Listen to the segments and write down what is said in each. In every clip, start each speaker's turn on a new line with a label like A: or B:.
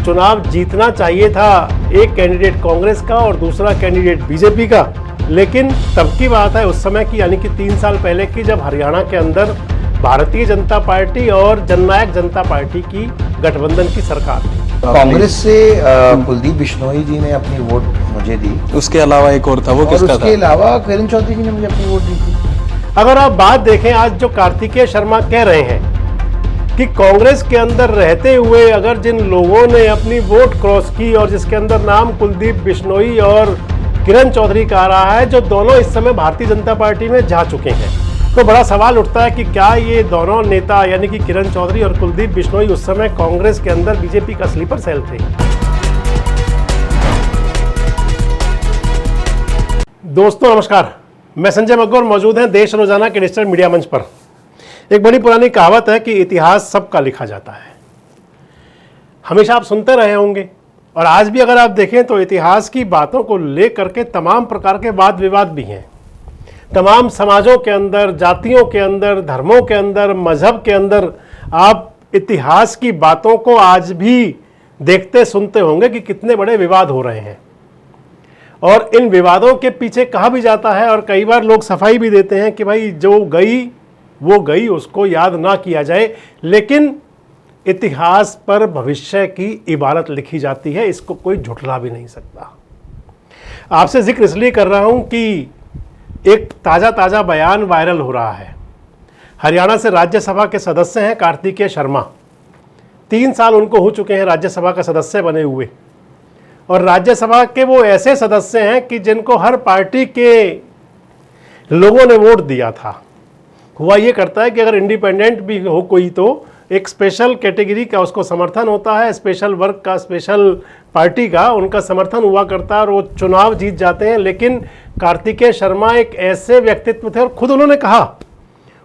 A: चुनाव जीतना चाहिए था एक कैंडिडेट कांग्रेस का और दूसरा कैंडिडेट बीजेपी का, लेकिन तब की बात है उस समय की, यानी कि 3 साल पहले की, जब हरियाणा के अंदर भारतीय जनता पार्टी और जननायक जनता पार्टी की गठबंधन की सरकार थी।
B: कांग्रेस से कुलदीप बिश्नोई जी ने अपनी वोट मुझे दी।
C: उसके अलावा एक और था, वो किसका था?
B: उसके अलावा किरण चौधरी जी ने मुझे अपनी वोट दी थी।
A: अगर आप बात देखें, आज जो कार्तिकेय शर्मा कह रहे हैं कि कांग्रेस के अंदर रहते हुए अगर जिन लोगों ने अपनी वोट क्रॉस की और जिसके अंदर नाम कुलदीप बिश्नोई और किरण चौधरी का आ रहा है, जो दोनों इस समय भारतीय जनता पार्टी में जा चुके हैं, तो बड़ा सवाल उठता है कि क्या ये दोनों नेता यानी कि किरण चौधरी और कुलदीप बिश्नोई उस समय कांग्रेस के अंदर बीजेपी का स्लीपर सेल थे। दोस्तों नमस्कार, मैं संजय मग्गोर, मौजूद हैं देश रोजाना के डिजिटल मीडिया मंच पर। एक बड़ी पुरानी कहावत है कि इतिहास सबका लिखा जाता है। हमेशा आप सुनते रहे होंगे और आज भी अगर आप देखें तो इतिहास की बातों को लेकर के तमाम प्रकार के वाद विवाद भी हैं। तमाम समाजों के अंदर, जातियों के अंदर, धर्मों के अंदर, मजहब के अंदर आप इतिहास की बातों को आज भी देखते सुनते होंगे कि कितने बड़े विवाद हो रहे हैं। और इन विवादों के पीछे कहा भी जाता है और कई बार लोग सफाई भी देते हैं कि भाई जो गई वो गई, उसको याद ना किया जाए, लेकिन इतिहास पर भविष्य की इबारत लिखी जाती है, इसको कोई झुठला भी नहीं सकता। आपसे जिक्र इसलिए कर रहा हूं कि एक ताज़ा बयान वायरल हो रहा है। हरियाणा से राज्यसभा के सदस्य हैं कार्तिकेय शर्मा। 3 साल उनको हो चुके हैं राज्यसभा का सदस्य बने हुए, और राज्यसभा के वो ऐसे सदस्य हैं कि जिनको हर पार्टी के लोगों ने वोट दिया था। हुआ ये करता है कि अगर इंडिपेंडेंट भी हो कोई तो एक स्पेशल कैटेगरी का उसको समर्थन होता है, स्पेशल वर्ग का, स्पेशल पार्टी का उनका समर्थन हुआ करता है और वो चुनाव जीत जाते हैं। लेकिन कार्तिकेय शर्मा एक ऐसे व्यक्तित्व थे, और खुद उन्होंने कहा,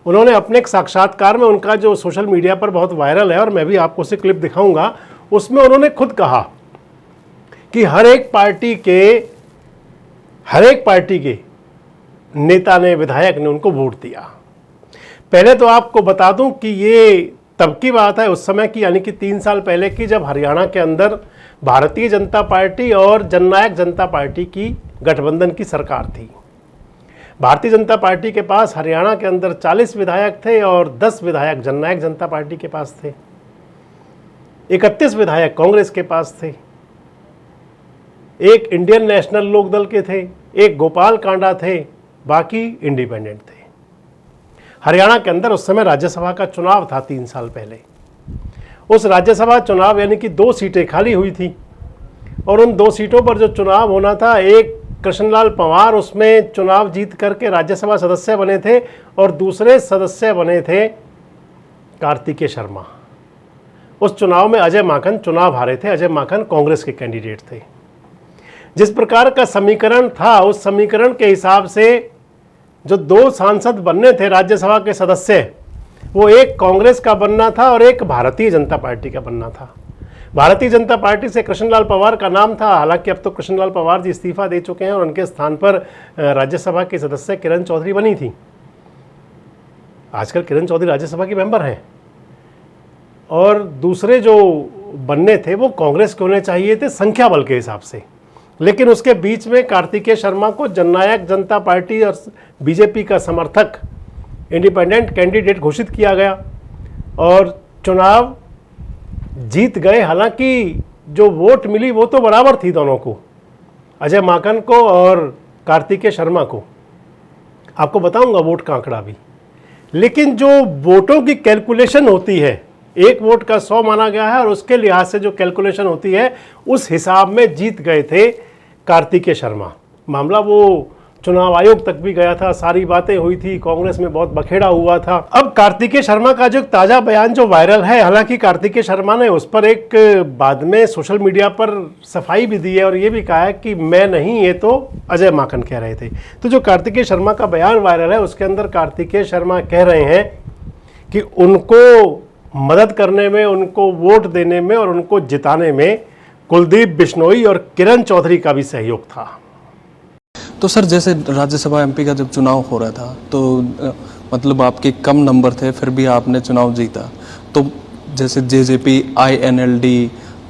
A: उन्होंने अपने एक साक्षात्कार में, उनका जो सोशल मीडिया पर बहुत वायरल है और मैं भी आपको उसे क्लिप दिखाऊंगा, उसमें उन्होंने खुद कहा कि हर एक पार्टी के नेता ने, विधायक ने उनको वोट दिया। पहले तो आपको बता दूं कि ये तब की बात है उस समय की, यानी कि 3 साल पहले की, जब हरियाणा के अंदर भारतीय जनता पार्टी और जननायक जनता पार्टी की गठबंधन की सरकार थी। भारतीय जनता पार्टी के पास हरियाणा के अंदर 40 विधायक थे और 10 विधायक जननायक जनता पार्टी के पास थे। 31 विधायक कांग्रेस के पास थे, एक इंडियन नेशनल लोकदल के थे, एक गोपाल कांडा थे, बाकी इंडिपेंडेंट थे। हरियाणा के अंदर उस समय राज्यसभा का चुनाव था 3 साल पहले। उस राज्यसभा चुनाव यानी कि 2 सीटें खाली हुई थी, और उन 2 सीटों पर जो चुनाव होना था, एक कृष्णलाल पंवार उसमें चुनाव जीत करके राज्यसभा सदस्य बने थे और दूसरे सदस्य बने थे कार्तिकेय शर्मा। उस चुनाव में अजय माकन चुनाव हारे थे। अजय माकन कांग्रेस के कैंडिडेट थे। जिस प्रकार का समीकरण था, उस समीकरण के हिसाब से जो 2 सांसद बनने थे राज्यसभा के सदस्य, वो एक कांग्रेस का बनना था और एक भारतीय जनता पार्टी का बनना था। भारतीय जनता पार्टी से कृष्णलाल पंवार का नाम था, हालांकि अब तो कृष्णलाल पंवार जी इस्तीफा दे चुके हैं और उनके स्थान पर राज्यसभा के सदस्य किरण चौधरी बनी थी। आजकल किरण चौधरी राज्यसभा की मेंबर हैं। और दूसरे जो बनने थे वो कांग्रेस के होने चाहिए थे संख्या बल के हिसाब से, लेकिन उसके बीच में कार्तिकेय शर्मा को जननायक जनता पार्टी और बीजेपी का समर्थक इंडिपेंडेंट कैंडिडेट घोषित किया गया और चुनाव जीत गए। हालांकि जो वोट मिली वो तो बराबर थी दोनों को, अजय माकन को और कार्तिकेय शर्मा को। आपको बताऊंगा वोट का आंकड़ा भी। लेकिन जो वोटों की कैलकुलेशन होती है, एक वोट का 100 माना गया है और उसके लिहाज से जो कैलकुलेशन होती है, उस हिसाब में जीत गए थे कार्तिकेय शर्मा। मामला वो चुनाव आयोग तक भी गया था, सारी बातें हुई थी, कांग्रेस में बहुत बखेड़ा हुआ था। अब कार्तिकेय शर्मा का जो ताज़ा बयान जो वायरल है, हालांकि कार्तिकेय शर्मा ने उस पर एक बाद में सोशल मीडिया पर सफाई भी दी है और ये भी कहा है कि मैं नहीं, ये तो अजय माकन कह रहे थे। तो जो कार्तिकेय शर्मा का बयान वायरल है, उसके अंदर कार्तिकेय शर्मा कह रहे हैं कि उनको मदद करने में, उनको वोट देने में और उनको जिताने में कुलदीप बिश्नोई और किरण चौधरी का भी सहयोग था।
C: तो सर, जैसे राज्यसभा एमपी का जब चुनाव हो रहा था तो मतलब आपके कम नंबर थे, फिर भी आपने चुनाव जीता। तो जैसे जेजेपी, INLD,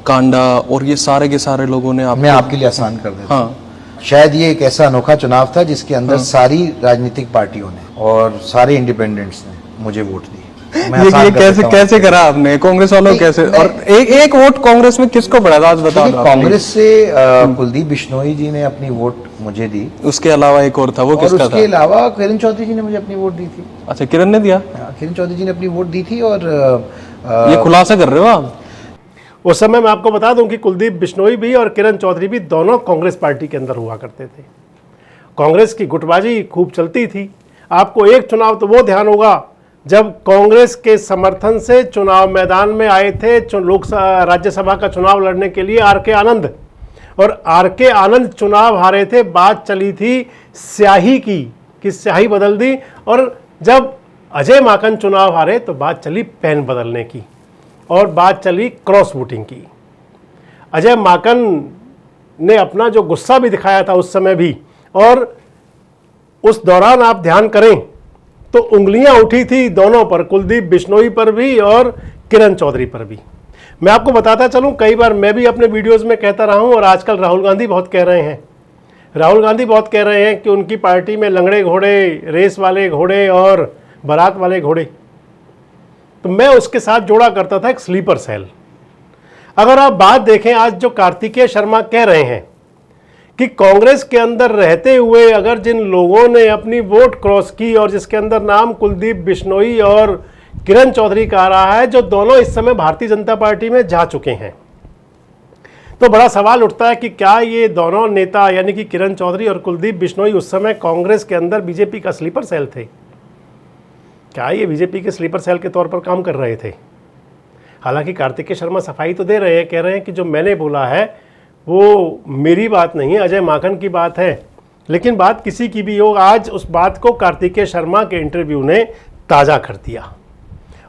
C: कांडा और ये सारे के सारे लोगों ने
B: मैं आपके लिए आसान कर देता हूं।
C: हाँ
B: शायद ये एक ऐसा अनोखा चुनाव था जिसके अंदर सारी राजनीतिक पार्टियों ने और सारे इंडिपेंडेंट्स ने मुझे वोट दी। मैं आसान
C: ये
B: कर
C: कैसे
B: देता हूं।
C: कैसे करा आपने? कांग्रेस वालों
B: नहीं,
C: कैसे?
B: मैं-
C: और एक वोट कांग्रेस में किसको पड़ा था आज बताओ
B: देखिए,
C: आप,
B: कांग्रेस से कुलदीप बिश्नोई जी ने अपनी वोट मुझे दी
C: please। उसके अलावा एक और था, वो
B: और
C: किसका
B: उसके
C: था?
B: अलावा किरण चौधरी जी ने मुझे अपनी वोट दी थी।
C: अच्छा, किरण ने दिया?
B: किरण चौधरी जी ने अपनी वोट दी थी और
C: ये खुलासा कर रहे हो आप?
A: उस समय मैं आपको बता दूं कि कुलदीप बिश्नोई भी और किरण चौधरी भी दोनों कांग्रेस पार्टी के अंदर हुआ करते थे। कांग्रेस की गुटबाजी खूब चलती थी। आपको एक चुनाव तो वो ध्यान होगा जब कांग्रेस के समर्थन से चुनाव मैदान में आए थे राज्यसभा का चुनाव लड़ने के लिए आर के आनंद, और आर के आनंद चुनाव हारे थे। बात चली थी स्याही की कि स्याही बदल दी, और जब अजय माकन चुनाव हारे तो बात चली पेन बदलने की और बात चली क्रॉस वोटिंग की। अजय माकन ने अपना जो गुस्सा भी दिखाया था उस समय भी, और उस दौरान आप ध्यान करें तो उंगलियां उठी थी दोनों पर, कुलदीप बिश्नोई पर भी और किरण चौधरी पर भी। मैं आपको बताता चलूं, कई बार मैं भी अपने वीडियोस में कहता रहा हूं और आजकल राहुल गांधी बहुत कह रहे हैं। राहुल गांधी बहुत कह रहे हैं कि उनकी पार्टी में लंगड़े घोड़े, रेस वाले घोड़े और बारात वाले घोड़े। तो मैं उसके साथ जोड़ा करता था एक स्लीपर सेल। अगर आप बात देखें, आज जो कार्तिकेय शर्मा कह रहे हैं कि कांग्रेस के अंदर रहते हुए अगर जिन लोगों ने अपनी वोट क्रॉस की और जिसके अंदर नाम कुलदीप बिश्नोई और किरण चौधरी का आ रहा है, जो दोनों इस समय भारतीय जनता पार्टी में जा चुके हैं, तो बड़ा सवाल उठता है कि क्या ये दोनों नेता यानी कि किरण चौधरी और कुलदीप बिश्नोई उस समय कांग्रेस के अंदर बीजेपी का स्लीपर सेल थे? क्या ये बीजेपी के स्लीपर सेल के तौर पर काम कर रहे थे? हालांकि कार्तिकेय शर्मा सफाई तो दे रहे हैं, कह रहे हैं कि जो मैंने बोला है वो मेरी बात नहीं है, अजय माकन की बात है। लेकिन बात किसी की भी हो, आज उस बात को कार्तिकेय शर्मा के इंटरव्यू ने ताज़ा कर दिया।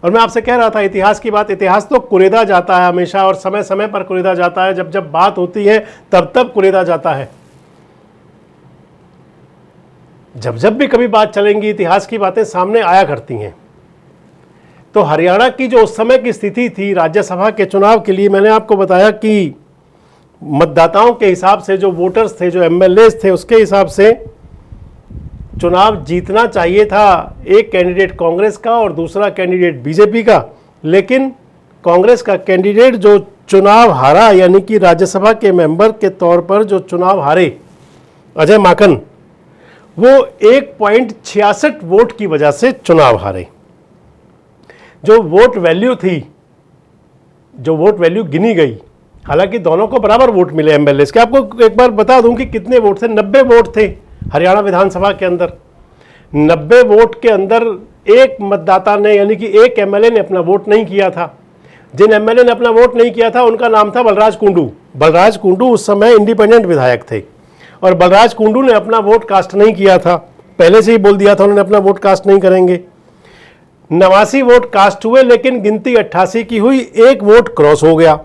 A: और मैं आपसे कह रहा था, इतिहास की बात, इतिहास तो कुरेदा जाता है हमेशा, और समय समय पर कुरेदा जाता है। जब जब बात होती है तब तब कुरेदा जाता है। जब जब भी कभी बात चलेंगी, इतिहास की बातें सामने आया करती हैं। तो हरियाणा की जो उस समय की स्थिति थी राज्यसभा के चुनाव के लिए, मैंने आपको बताया कि मतदाताओं के हिसाब से, जो वोटर्स थे, जो एमएलएस थे, उसके हिसाब से चुनाव जीतना चाहिए था एक कैंडिडेट कांग्रेस का और दूसरा कैंडिडेट बीजेपी का। लेकिन कांग्रेस का कैंडिडेट जो चुनाव हारा, यानी कि राज्यसभा के मेंबर के तौर पर जो चुनाव हारे, अजय माकन, वो 1.66 वोट की वजह से चुनाव हारे। जो वोट वैल्यू थी, जो वोट वैल्यू गिनी गई, हालांकि दोनों को बराबर वोट मिले एमएलएस के। आपको एक बार बता दूं कि कितने वोट थे। 90 वोट थे हरियाणा विधानसभा के अंदर। 90 वोट के अंदर एक मतदाता ने, यानी कि एक एमएलए ने अपना वोट नहीं किया था। जिन एमएलए ने अपना वोट नहीं किया था उनका नाम था बलराज कुंडू। बलराज कुंडू उस समय इंडिपेंडेंट विधायक थे और बलराज कुंडू ने अपना वोट कास्ट नहीं किया था। पहले से ही बोल दिया था उन्होंने अपना वोट कास्ट नहीं करेंगे। 89 वोट कास्ट हुए, लेकिन गिनती 88 की हुई। एक वोट क्रॉस हो गया।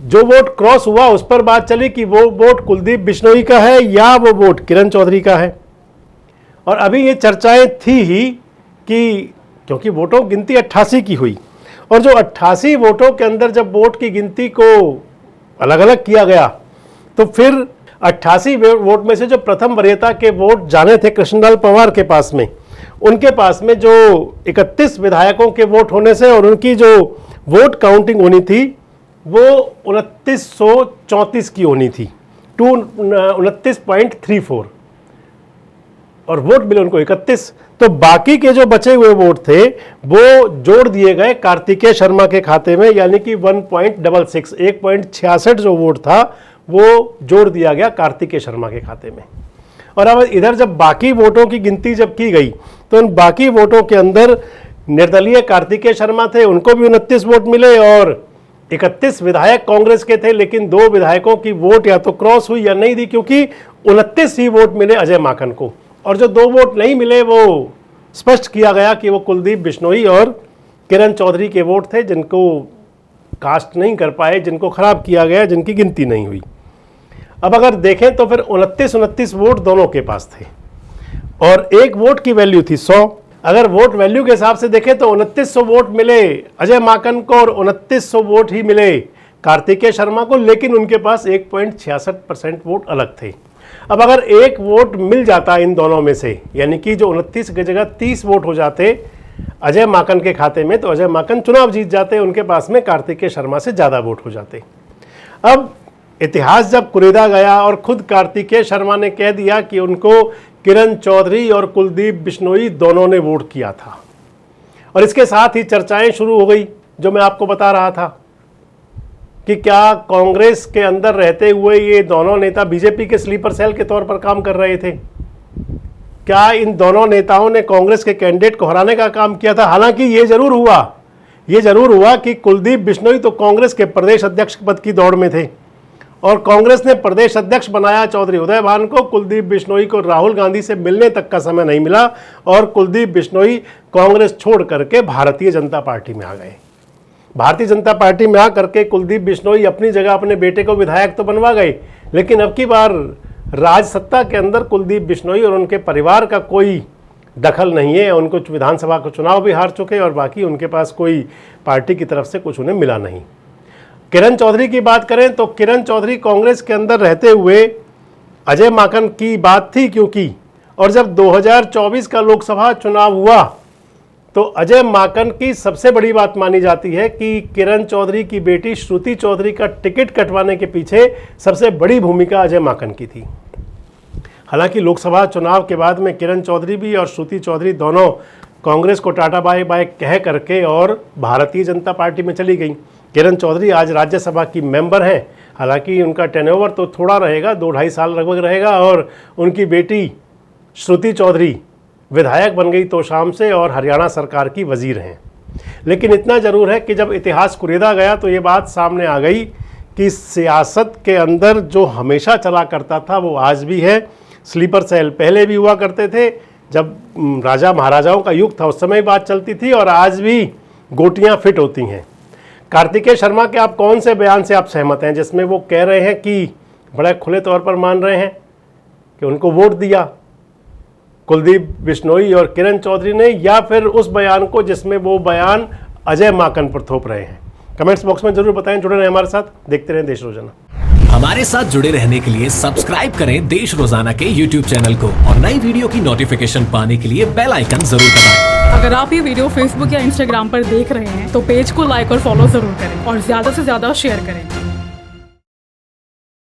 A: जो वोट क्रॉस हुआ उस पर बात चली कि वो वोट कुलदीप बिश्नोई का है या वो वोट किरण चौधरी का है। और अभी ये चर्चाएं थी ही कि क्योंकि वोटों गिनती 88 की हुई, और जो 88 वोटों के अंदर जब वोट की गिनती को अलग अलग किया गया, तो फिर 88 वोट में से जो प्रथम वरीयता के वोट जाने थे कृष्णलाल पंवार के पास में, उनके पास में जो 31 विधायकों के वोट होने से और उनकी जो वोट काउंटिंग होनी थी वो 2934 की होनी थी, 29.34, और वोट मिले उनको 31। तो बाकी के जो बचे हुए वोट थे वो जोड़ दिए गए कार्तिकेय शर्मा के खाते में, यानी कि 1.66, 1.66 जो वोट था वो जोड़ दिया गया कार्तिकेय शर्मा के खाते में। और अब इधर जब बाकी वोटों की गिनती जब की गई तो उन बाकी वोटों के अंदर निर्दलीय कार्तिकेय शर्मा थे, उनको भी 29 वोट मिले, और 31 विधायक कांग्रेस के थे, लेकिन 2 विधायकों की वोट या तो क्रॉस हुई या नहीं दी, क्योंकि 29 ही वोट मिले अजय माकन को। और जो 2 वोट नहीं मिले वो स्पष्ट किया गया कि वो कुलदीप बिश्नोई और किरण चौधरी के वोट थे, जिनको कास्ट नहीं कर पाए, जिनको खराब किया गया, जिनकी गिनती नहीं हुई। अब अगर देखें तो फिर 29 वोट दोनों के पास थे और एक वोट की वैल्यू थी 100। अगर वोट वैल्यू के हिसाब से देखें तो 2900 वोट मिले अजय माकन को और 2900 वोट ही मिले कार्तिकेय शर्मा को, लेकिन उनके पास 1.66% वोट अलग थे। अब अगर एक वोट मिल जाता इन दोनों में से, यानी कि जो 29 की जगह 30 वोट हो जाते अजय माकन के खाते में, तो अजय माकन चुनाव जीत जाते, उनके पास में कार्तिकेय शर्मा से ज़्यादा वोट हो जाते। अब इतिहास जब कुरेदा गया और खुद कार्तिकेय शर्मा ने कह दिया कि उनको किरण चौधरी और कुलदीप बिश्नोई दोनों ने वोट किया था, और इसके साथ ही चर्चाएं शुरू हो गई, जो मैं आपको बता रहा था कि क्या कांग्रेस के अंदर रहते हुए ये दोनों नेता बीजेपी के स्लीपर सेल के तौर पर काम कर रहे थे। क्या इन दोनों नेताओं ने कांग्रेस के कैंडिडेट को हराने का काम किया था। हालांकि ये जरूर हुआ कि कुलदीप बिश्नोई तो कांग्रेस के प्रदेश अध्यक्ष पद की दौड़ में थे, और कांग्रेस ने प्रदेश अध्यक्ष बनाया चौधरी उदय भान को। कुलदीप बिश्नोई को राहुल गांधी से मिलने तक का समय नहीं मिला, और कुलदीप बिश्नोई कांग्रेस छोड़ करके भारतीय जनता पार्टी में आ गए। भारतीय जनता पार्टी में आकर के कुलदीप बिश्नोई अपनी जगह अपने बेटे को विधायक तो बनवा गए, लेकिन अब की बार राज सत्ता के अंदर कुलदीप बिश्नोई और उनके परिवार का कोई दखल नहीं है। उनको विधानसभा का चुनाव भी हार चुके, और बाकी उनके पास कोई पार्टी की तरफ से कुछ उन्हें मिला नहीं। किरण चौधरी की बात करें तो किरण चौधरी कांग्रेस के अंदर रहते हुए अजय माकन की बात थी क्योंकि, और जब 2024 का लोकसभा चुनाव हुआ तो अजय माकन की सबसे बड़ी बात मानी जाती है कि किरण चौधरी की बेटी श्रुति चौधरी का टिकट कटवाने के पीछे सबसे बड़ी भूमिका अजय माकन की थी। हालांकि लोकसभा चुनाव के बाद में किरण चौधरी भी और श्रुति चौधरी दोनों कांग्रेस को टाटा बाय बाय कह करके और भारतीय जनता पार्टी में चली गई। किरण चौधरी आज राज्यसभा की मेंबर हैं, हालांकि उनका टेनओवर तो थोड़ा रहेगा, 2-2.5 साल लगभग रहेगा, और उनकी बेटी श्रुति चौधरी विधायक बन गई तोशाम से और हरियाणा सरकार की वजीर हैं। लेकिन इतना ज़रूर है कि जब इतिहास कुरेदा गया तो ये बात सामने आ गई कि सियासत के अंदर जो हमेशा चला करता था वो आज भी है। स्लीपर सेल पहले भी हुआ करते थे, जब राजा महाराजाओं का युग था उस समय बात चलती थी, और आज भी गोटियां फिट होती हैं। कार्तिकेय शर्मा के आप कौन से बयान से आप सहमत हैं जिसमें वो कह रहे हैं कि बड़े खुले तौर पर मान रहे हैं कि उनको वोट दिया कुलदीप बिश्नोई और किरण चौधरी ने, या फिर उस बयान को जिसमें वो बयान अजय माकन पर थोप रहे हैं? कमेंट्स बॉक्स में जरूर बताएं। जुड़े रहें हमारे साथ, देखते रहें देश रोजाना।
D: हमारे साथ जुड़े रहने के लिए सब्सक्राइब करें देश रोजाना के YouTube चैनल को, और नई वीडियो की नोटिफिकेशन पाने के लिए बेल आइकन जरूर दबाएं।
E: अगर आप ये वीडियो Facebook या Instagram पर देख रहे हैं तो पेज को लाइक और फॉलो जरूर करें, और ज्यादा से ज्यादा शेयर करें।